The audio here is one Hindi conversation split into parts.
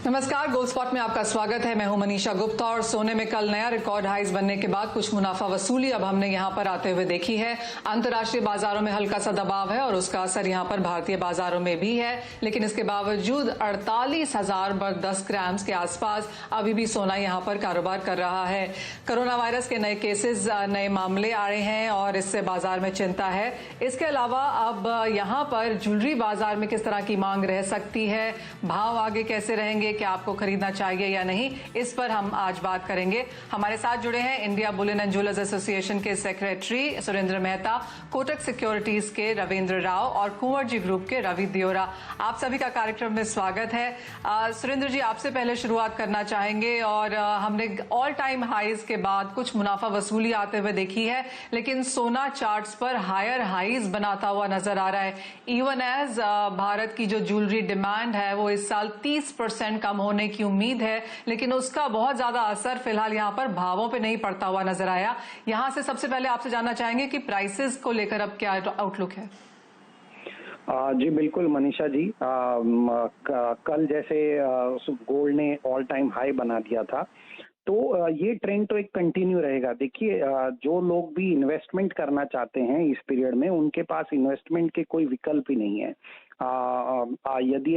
नमस्कार, गोल्ड स्पॉट में आपका स्वागत है। मैं हूं मनीषा गुप्ता और सोने में कल नया रिकॉर्ड हाइज बनने के बाद कुछ मुनाफा वसूली अब हमने यहां पर आते हुए देखी है। अंतर्राष्ट्रीय बाजारों में हल्का सा दबाव है और उसका असर यहां पर भारतीय बाजारों में भी है, लेकिन इसके बावजूद 48,010 ग्राम के आसपास अभी भी सोना यहां पर कारोबार कर रहा है। कोरोना वायरस के नए केसेस, नए मामले आ रहे हैं और इससे बाजार में चिंता है। इसके अलावा अब यहां पर ज्वेलरी बाजार में किस तरह की मांग रह सकती है, भाव आगे कैसे रहेंगे, क्या आपको खरीदना चाहिए या नहीं, इस पर हम आज बात करेंगे। हमारे साथ जुड़े हैं India Boolean and jewellers association के सेक्रेटरी सुरेंद्र मेहता, कोटक सिक्योरिटीज के रविंद्र राव और कुंवर जी ग्रुप के रवि दियोरा। आप सभी का कार्यक्रम में स्वागत है। सुरेंद्र जी, आपसे पहले शुरुआत करना चाहेंगे और हमने ऑल टाइम हाईज के बाद कुछ मुनाफा वसूली आते हुए देखी है, लेकिन सोना चार्ट्स पर हायर हाईज बनाता हुआ नजर आ रहा है। इवन एज भारत की जो ज्वेलरी डिमांड है वो इस साल 30% कम होने की उम्मीद है, लेकिन उसका बहुत ज्यादा असर फिलहाल यहां पर भावों पे नहीं पड़ता हुआ नजर आया। यहां से सबसे पहले आपसे जानना चाहेंगे कि प्राइसेस को लेकर अब क्या आउटलुक है। जी बिल्कुल मनीषा जी, कल जैसे गोल्ड ने ऑल टाइम हाई बना दिया था, तो ये ट्रेंड तो एक कंटिन्यू रहेगा। देखिए, जो लोग भी इन्वेस्टमेंट करना चाहते हैं इस पीरियड में, उनके पास इन्वेस्टमेंट के कोई विकल्प ही नहीं है। यदि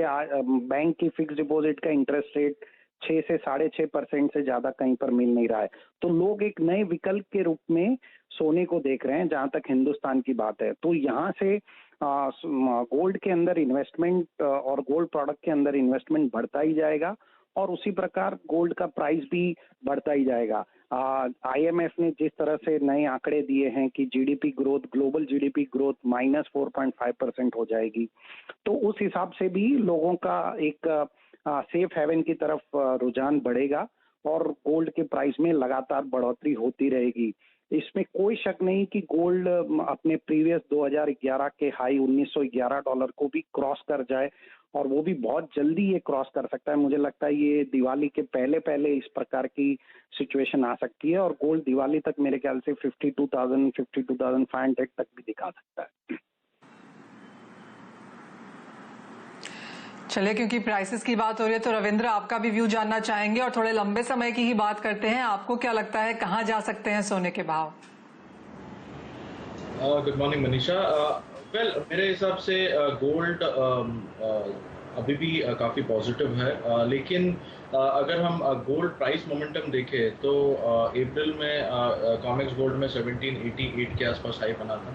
बैंक की फिक्स डिपॉजिट का इंटरेस्ट रेट 6 से 6.5% से ज्यादा कहीं पर मिल नहीं रहा है, तो लोग एक नए विकल्प के रूप में सोने को देख रहे हैं। जहां तक हिंदुस्तान की बात है, तो यहाँ से गोल्ड के अंदर इन्वेस्टमेंट और गोल्ड प्रोडक्ट के अंदर इन्वेस्टमेंट बढ़ता ही जाएगा और उसी प्रकार गोल्ड का प्राइस भी बढ़ता ही जाएगा। IMF ने जिस तरह से नए आंकड़े दिए हैं कि GDP growth, global GDP growth -4.5% हो जाएगी, तो उस हिसाब से भी लोगों का एक सेफ हेवन की तरफ रुझान बढ़ेगा और गोल्ड के प्राइस में लगातार बढ़ोतरी होती रहेगी। इसमें कोई शक नहीं कि गोल्ड अपने प्रीवियस 2011 के हाई $1911 को भी क्रॉस कर जाए और वो भी बहुत जल्दी ये क्रॉस कर सकता है। मुझे लगता है ये दिवाली के पहले पहले इस प्रकार की सिचुएशन आ सकती है और गोल्ड दिवाली तक मेरे ख्याल से 52,000 52,500 तक भी दिखा सकता है। चलिए, क्योंकि प्राइसेस की बात हो रही है तो रविंद्र, आपका भी व्यू जानना चाहेंगे और थोड़े लंबे समय की ही बात करते हैं। आपको क्या लगता है कहां जा सकते हैं सोने के भाव? Good morning Manisha. वेल, मेरे हिसाब से गोल्ड अभी भी काफ़ी पॉजिटिव है, लेकिन अगर हम गोल्ड प्राइस मोमेंटम देखें तो अप्रैल में कॉमेक्स गोल्ड में 1788 के आसपास हाई बना था।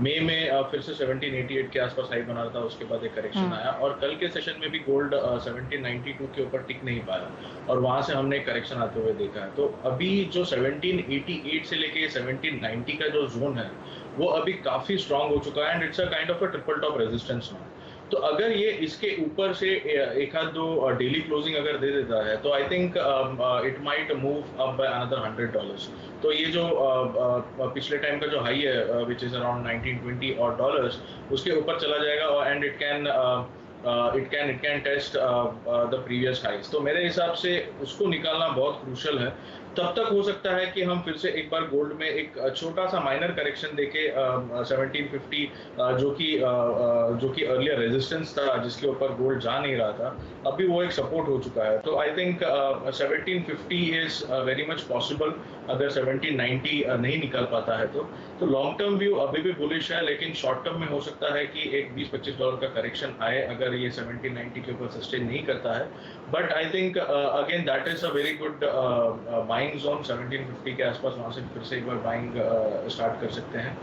मई में फिर से 1788 के आसपास हाई बना था, उसके बाद एक करेक्शन आया और कल के सेशन में भी गोल्ड 1792 के ऊपर टिक नहीं पाया और वहां से हमने एक करेक्शन आते हुए देखा है। तो अभी जो 1788 से लेके 1790 का जो जोन है वो अभी काफी स्ट्रांग हो चुका है and it's a kind of a triple top resistance now. तो अगर ये इसके ऊपर से एक आध दो डेली क्लोजिंग अगर दे देता है तो I think it might move up by another $100। तो ये जो पिछले टाइम का जो हाई है विच इज अराउंड 1920 और डॉलर्स, उसके ऊपर चला जाएगा और and it can test the previous highs. तो मेरे हिसाब से उसको निकालना बहुत क्रूशियल है। तब तक हो सकता है कि हम फिर से एक बार गोल्ड में एक छोटा सा माइनर करेक्शन देके 1750 जो कि अर्लियर रेजिस्टेंस था, जिसके ऊपर गोल्ड जा नहीं रहा था, अभी वो एक सपोर्ट हो चुका है। तो I think 1750 is very much possible अगर 1790 नहीं निकल पाता है तो लॉन्ग टर्म व्यू अभी भी बुलिश है, लेकिन शॉर्ट टर्म में हो सकता है कि एक $20-25 का करेक्शन आए अगर ये 1790 के ऊपर सस्टेन नहीं करता है। But I think again that is a very good buying zone 1750 के आसपास, वहां से फिर से एक बार बाइंग स्टार्ट कर सकते हैं।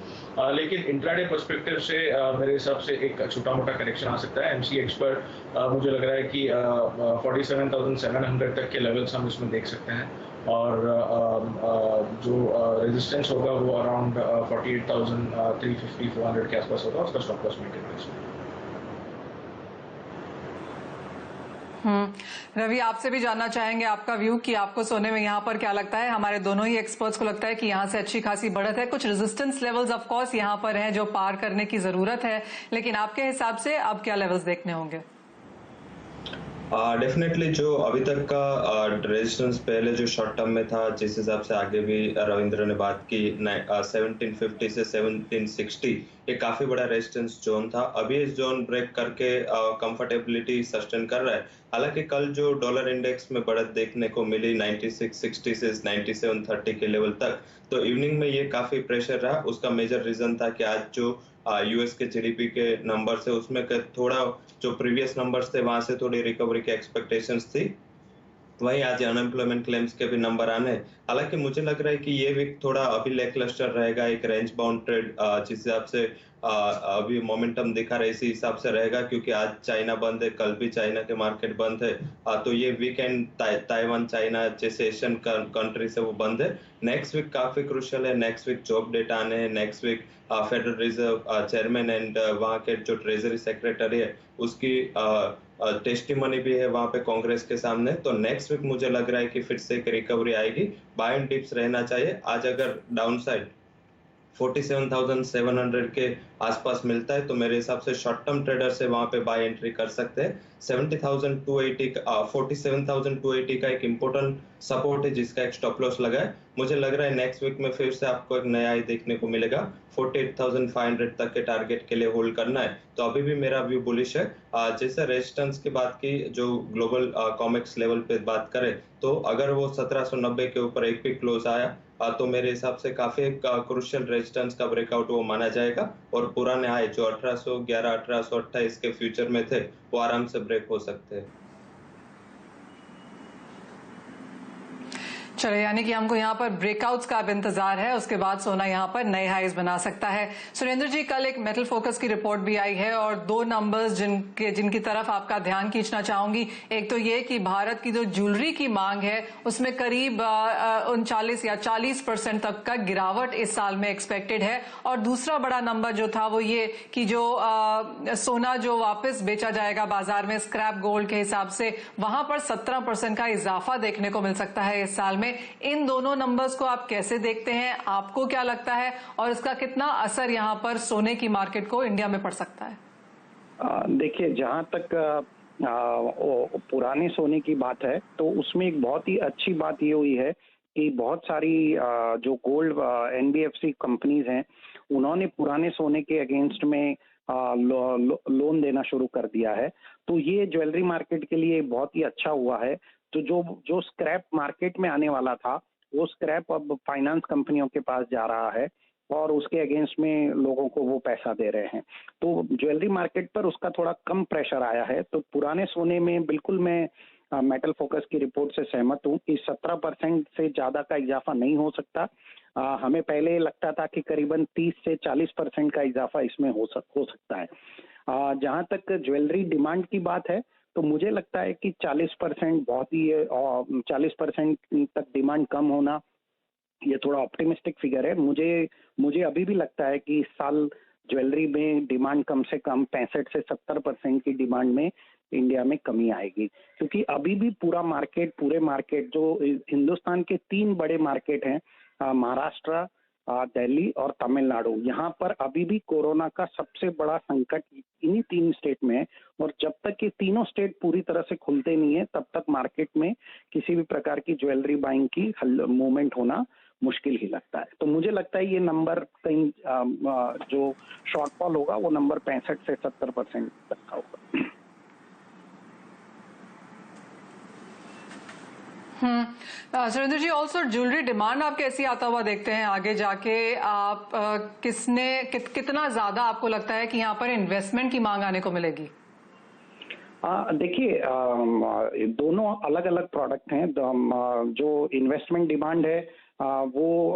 लेकिन इंट्राडे पर्सपेक्टिव से मेरे हिसाब से एक छोटा मोटा करेक्शन आ सकता है। MCX पर मुझे लग रहा है कि 47,700 तक के लेवल्स हम इसमें देख सकते हैं और जो रेजिस्टेंस होगा वो अराउंड 48,350-400 के आसपास होगा, उसका स्टॉप लॉस मेंटेन कर सकते हैं। रवि, आपसे भी जानना चाहेंगे आपका व्यू कि आपको सोने में यहाँ पर क्या लगता है। हमारे दोनों ही एक्सपर्ट्स को लगता है कि यहाँ से अच्छी खासी बढ़त है। कुछ रेजिस्टेंस लेवल्स ऑफ कोर्स यहाँ पर हैं जो पार करने की जरूरत है, लेकिन आपके हिसाब से अब क्या लेवल्स देखने होंगे? डेफिनेटली जो अभी तक का रेजिस्टेंस पहले जो शॉर्ट टर्म में था, जिस हिसाब से आगे भी रविंद्र ने बात की 1750 से 1760, ये काफी बड़ा रेजिस्टेंस जोन था। अभी इस जोन ब्रेक करके कंफर्टेबिलिटी सस्टेन कर रहा है। हालांकि कल जो डॉलर इंडेक्स में बढ़त देखने को मिली 9660 से 9730 के लेवल तक, तो इवनिंग में ये काफी प्रेशर रहा। उसका मेजर रीजन था कि आज जो यूएस के जीडीपी के नंबर्स है उसमें थोड़ा जो प्रीवियस नंबर्स थे वहां से थोड़ी रिकवरी की एक्सपेक्टेशंस थी। वहीं आज अनएम्प्लॉयमेंट क्लेम्स के भी नंबर आने हैं। हालांकि मुझे लग रहा है कि ये वीक थोड़ा अभी लैकलस्टर रहेगा। एक रेंज बाउंड ट्रेड जिस हिसाब से अभी मोमेंटम दिखा रहा है इसी हिसाब से रहेगा, क्योंकि आज चाइना बंद है, कल भी चाइना के मार्केट बंद है। तो ये वीकेंड ताइवान चाइना जैसे एशियन कंट्री से वो बंद है। नेक्स्ट वीक काफी क्रूशियल है। नेक्स्ट वीक जॉब डेटा आने हैं। Next week federal reserve chairman and वहाँ के जो ट्रेजरी सेक्रेटरी है उसकी टेस्टिमनी भी है वहां पे कांग्रेस के सामने। तो नेक्स्ट वीक मुझे लग रहा है कि फिर से एक रिकवरी आएगी। बाय एंड डिप्स रहना चाहिए। आज अगर डाउन साइड 47,700 के आसपास मिलता है तो मेरे हिसाब से शॉर्ट टर्म ट्रेडर से वहां पे बाय एंट्री कर सकते हैं। 47,280 का एक इंपॉर्टेंट सपोर्ट है जिसका एक स्टॉप लॉस लगा है। मुझे लग रहा है नेक्स्ट वीक में फिर से आपको एक नया हाई देखने को मिलेगा। 48,500 तक के टारगेट के लिए होल्ड करना है। तो अभी भी मेरा व्यू बुलिश है। जैसे रेजिस्टेंस की बात की, जो ग्लोबल कॉमेक्स लेवल पे बात करें तो अगर वो 1790 के ऊपर एक भी क्लोज आया तो मेरे हिसाब से काफी क्रूशियल रेजिस्टेंस का ब्रेकआउट वो माना जाएगा। और पुराने हाई जो 1811 1828 के फ्यूचर में थे वो आराम से ब्रेक हो सकते हैं। चले, यानी कि हमको यहाँ पर ब्रेकआउट्स का अब इंतजार है, उसके बाद सोना यहाँ पर नए हाईज बना सकता है। सुरेंद्र जी, कल एक मेटल फोकस की रिपोर्ट भी आई है और दो नंबर्स जिनकी तरफ आपका ध्यान खींचना चाहूंगी। एक तो ये कि भारत की जो ज्वेलरी की मांग है उसमें करीब 39 या 40% तक का गिरावट इस साल में एक्सपेक्टेड है। और दूसरा बड़ा नंबर जो था वो ये कि जो सोना जो वापस बेचा जाएगा बाजार में स्क्रैप गोल्ड के हिसाब से, वहां पर 17% का इजाफा देखने को मिल सकता है इस साल में। इन दोनों नंबर्स को आप कैसे देखते हैं, आपको क्या लगता है और इसका कितना असर यहां पर सोने की मार्केट को इंडिया में पड़ सकता है? देखिए, जहां तक पुराने सोने की बात है तो उसमें एक बहुत ही अच्छी बात ये हुई है कि बहुत सारी जो गोल्ड एनबीएफसी कंपनीज हैं उन्होंने पुराने सोने के अगेंस्ट में लोन देना शुरू कर दिया है। तो ये ज्वेलरी मार्केट के लिए बहुत ही अच्छा हुआ है। तो जो जो स्क्रैप मार्केट में आने वाला था वो स्क्रैप अब फाइनेंस कंपनियों के पास जा रहा है और उसके अगेंस्ट में लोगों को वो पैसा दे रहे हैं। तो ज्वेलरी मार्केट पर उसका थोड़ा कम प्रेशर आया है। तो पुराने सोने में बिल्कुल मैं मेटल फोकस की रिपोर्ट से सहमत हूँ कि 17% से ज्यादा का इजाफा नहीं हो सकता। हमें पहले लगता था कि करीबन 30 से 40% का इजाफा इसमें हो सकता है। जहां तक ज्वेलरी डिमांड की बात है तो मुझे लगता है कि 40% बहुत ही 40% तक डिमांड कम होना ये थोड़ा ऑप्टिमिस्टिक फिगर है। मुझे अभी भी लगता है कि इस साल ज्वेलरी में डिमांड कम से कम 65 से 70% की डिमांड में इंडिया में कमी आएगी, क्योंकि अभी भी पूरे मार्केट जो हिंदुस्तान के 3 बड़े मार्केट हैं, महाराष्ट्र, दिल्ली और तमिलनाडु, यहाँ पर अभी भी कोरोना का सबसे बड़ा संकट इन्हीं 3 स्टेट में है। और जब तक ये तीनों स्टेट पूरी तरह से खुलते नहीं है तब तक मार्केट में किसी भी प्रकार की ज्वेलरी बाइंग की मूवमेंट होना मुश्किल ही लगता है। तो मुझे लगता है ये नंबर कहीं जो शॉर्टफॉल होगा वो नंबर 65 से 70% तक का होगा। सुरेंद्र जी, ऑल्सो ज्वेलरी डिमांड आप कैसी आता हुआ देखते हैं आगे जाके? आप कितना ज्यादा आपको लगता है कि यहाँ पर इन्वेस्टमेंट की मांग आने को मिलेगी? देखिए, दोनों अलग अलग प्रोडक्ट हैं। जो इन्वेस्टमेंट डिमांड है वो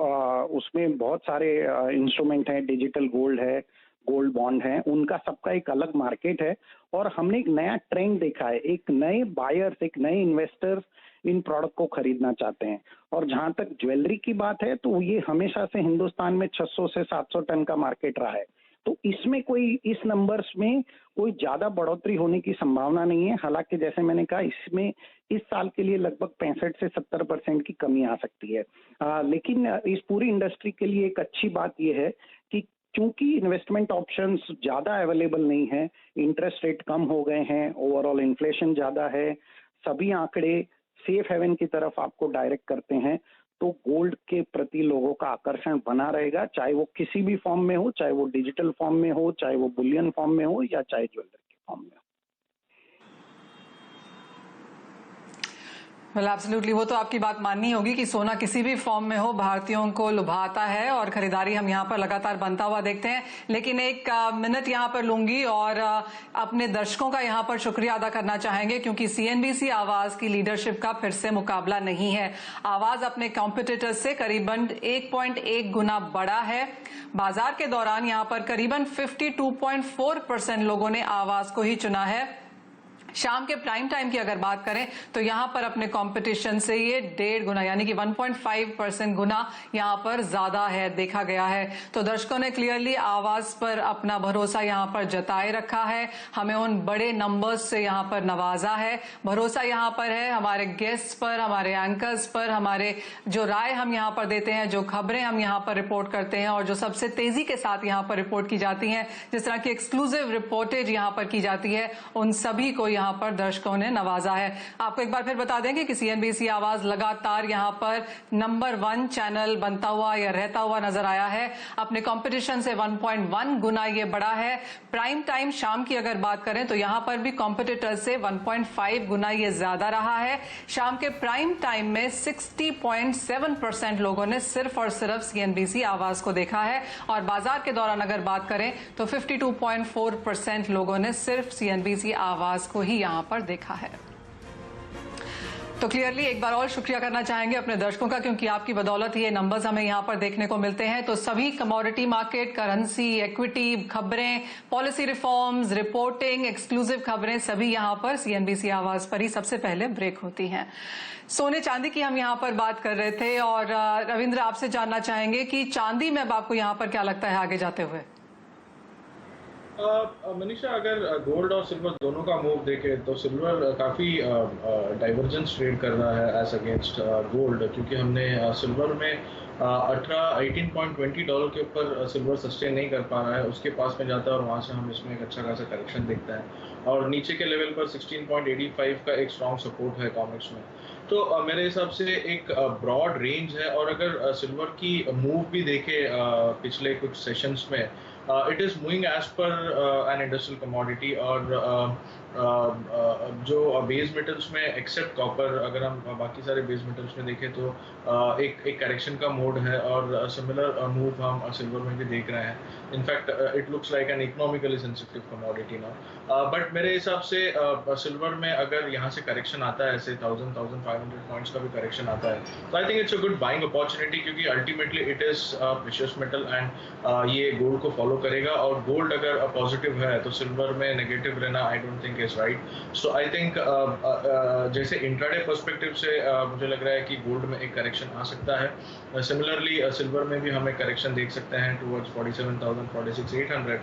उसमें बहुत सारे इंस्ट्रूमेंट हैं, डिजिटल गोल्ड है, गोल्ड बॉन्ड है, उनका सबका एक अलग मार्केट है। और हमने एक नया ट्रेंड देखा है, एक नए बायर्स, एक नए इन्वेस्टर्स इन प्रोडक्ट को खरीदना चाहते हैं। और जहां तक ज्वेलरी की बात है तो ये हमेशा से हिंदुस्तान में 600 से 700 टन का मार्केट रहा है। तो इसमें इस नंबर्स में कोई ज्यादा बढ़ोतरी होने की संभावना नहीं है। हालांकि जैसे मैंने कहा, इसमें इस साल के लिए लगभग 65 से 70% की कमी आ सकती है। लेकिन इस पूरी इंडस्ट्री के लिए एक अच्छी बात यह है कि चूंकि इन्वेस्टमेंट ऑप्शंस ज्यादा अवेलेबल नहीं है, इंटरेस्ट रेट कम हो गए हैं, ओवरऑल इन्फ्लेशन ज्यादा है, सभी आंकड़े सेफ हेवन की तरफ आपको डायरेक्ट करते हैं, तो गोल्ड के प्रति लोगों का आकर्षण बना रहेगा, चाहे वो किसी भी फॉर्म में हो, चाहे वो डिजिटल फॉर्म में हो, चाहे वो बुलियन फॉर्म में हो, या चाहे ज्वेलरी के फॉर्म में हो। वेल एब्सोल्युटली, वो तो आपकी बात माननी होगी कि सोना किसी भी फॉर्म में हो भारतीयों को लुभाता है और खरीदारी हम यहाँ पर लगातार बनता हुआ देखते हैं। लेकिन एक मिनट यहाँ पर लूंगी और अपने दर्शकों का यहाँ पर शुक्रिया अदा करना चाहेंगे, क्योंकि सीएनबीसी आवाज की लीडरशिप का फिर से मुकाबला नहीं है। आवाज अपने कॉम्पिटिटर्स से करीबन 1.1 गुना बड़ा है। बाजार के दौरान यहाँ पर करीबन 52.4% लोगों ने आवाज को ही चुना है। शाम के प्राइम टाइम की अगर बात करें तो यहां पर अपने कंपटीशन से ये 1.5 गुना यानी कि 1.5% गुना यहां पर ज्यादा है देखा गया है। तो दर्शकों ने क्लियरली आवाज पर अपना भरोसा यहां पर जताए रखा है, हमें उन बड़े नंबर्स से यहां पर नवाजा है। भरोसा यहां पर है हमारे गेस्ट पर, हमारे एंकर्स पर, हमारे जो राय हम यहां पर देते हैं, जो खबरें हम यहां पर रिपोर्ट करते हैं और जो सबसे तेजी के साथ यहां पर रिपोर्ट की जाती हैं, जिस तरह की एक्सक्लूसिव रिपोर्टेज यहां पर की जाती है, उन सभी को यहां पर दर्शकों ने नवाजा है। आपको एक बार फिर बता देंगे कि सीएनबीसी आवाज लगातार यहां पर नंबर 1 चैनल बनता हुआ या रहता हुआ नजर आया है। अपने कंपटीशन से 1.1 गुना ये बड़ा है। प्राइम टाइम शाम की अगर बात करें तो यहां पर भी कॉम्पिटिटर से 1.5 गुना ये ज्यादा रहा है। शाम के प्राइम टाइम में 60.7% लोगों ने सिर्फ और सिर्फ सीएनबीसी आवाज को देखा है और बाजार के दौरान अगर बात करें तो 52.4% लोगों ने सिर्फ सीएनबीसी आवाज को ही यहां पर देखा है। तो क्लियरली एक बार और शुक्रिया करना चाहेंगे अपने दर्शकों का, क्योंकि आपकी बदौलत ये नंबर्स हमें यहां पर देखने को मिलते हैं। तो सभी कमोडिटी मार्केट, करेंसी, इक्विटी खबरें, पॉलिसी रिफॉर्म्स, रिपोर्टिंग, एक्सक्लूसिव खबरें सभी यहां पर सीएनबीसी आवाज पर ही सबसे पहले ब्रेक होती हैं। सोने चांदी की हम यहां पर बात कर रहे थे और रविंद्र आपसे जानना चाहेंगे कि चांदी में अब आपको यहां पर क्या लगता है आगे जाते हुए? मनीषा, अगर गोल्ड और सिल्वर दोनों का मूव देखें तो सिल्वर काफ़ी डाइवर्जेंस ट्रेड कर रहा है एज अगेंस्ट गोल्ड, क्योंकि हमने सिल्वर में 18.20 डॉलर के ऊपर सिल्वर सस्टेन नहीं कर पा रहा है, उसके पास में जाता है और वहाँ से हम इसमें एक अच्छा खासा करेक्शन देखते हैं और नीचे के लेवल पर 16.85 का एक स्ट्रॉन्ग सपोर्ट है कॉमेक्स में। तो मेरे हिसाब से एक ब्रॉड रेंज है और अगर सिल्वर की मूव भी देखें पिछले कुछ सेशंस में, it is moving as per an industrial commodity और जो बेस मेटल्स में एक्सेप्ट कॉपर, अगर हम बाकी सारे बेस मेटल्स में देखें तो एक करेक्शन का मोड है और सिमिलर मूव हम सिल्वर में भी देख रहे हैं। In fact it looks like an economically sensitive commodity now, but मेरे हिसाब से सिल्वर में अगर यहाँ से करेक्शन आता है, ऐसे 1000-1500 पॉइंट्स का भी करेक्शन आता है, तो I think it's a good buying opportunity, क्योंकि ultimately it is precious metal and ये गोल्ड को फॉलो करेगा और गोल्ड अगर पॉजिटिव है तो सिल्वर में नेगेटिव रहना I don't think is right. So I think जैसे इंट्राडे पर्सपेक्टिव से मुझे लग रहा है कि गोल्ड में एक करेक्शन आ सकता है। सिमिलरली सिल्वर में भी हम एक करेक्शन देख सकते हैं टुवर्ड्स 47,000, 46,800,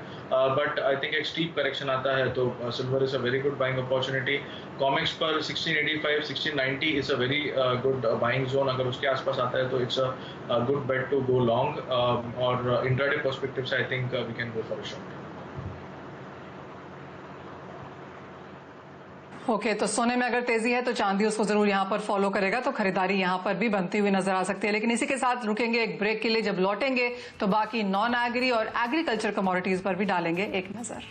बट आई थिंक एक स्टीप करेक्शन आता है तो silver is a very good buying opportunity. Comex पर 1685, 1690 is a very good buying zone, अगर उसके आसपास आता है तो it's a good bet to go long और इंट्राडे पर्सपेक्टिव से I think we can go for a short. Okay, तो सोने में अगर तेजी है तो चांदी उसको जरूर यहां पर फॉलो करेगा, तो खरीदारी यहां पर भी बनती हुई नजर आ सकती है। लेकिन इसी के साथ रुकेंगे एक ब्रेक के लिए, जब लौटेंगे तो बाकी नॉन एग्री और एग्रीकल्चर कमोडिटीज पर भी डालेंगे एक नजर।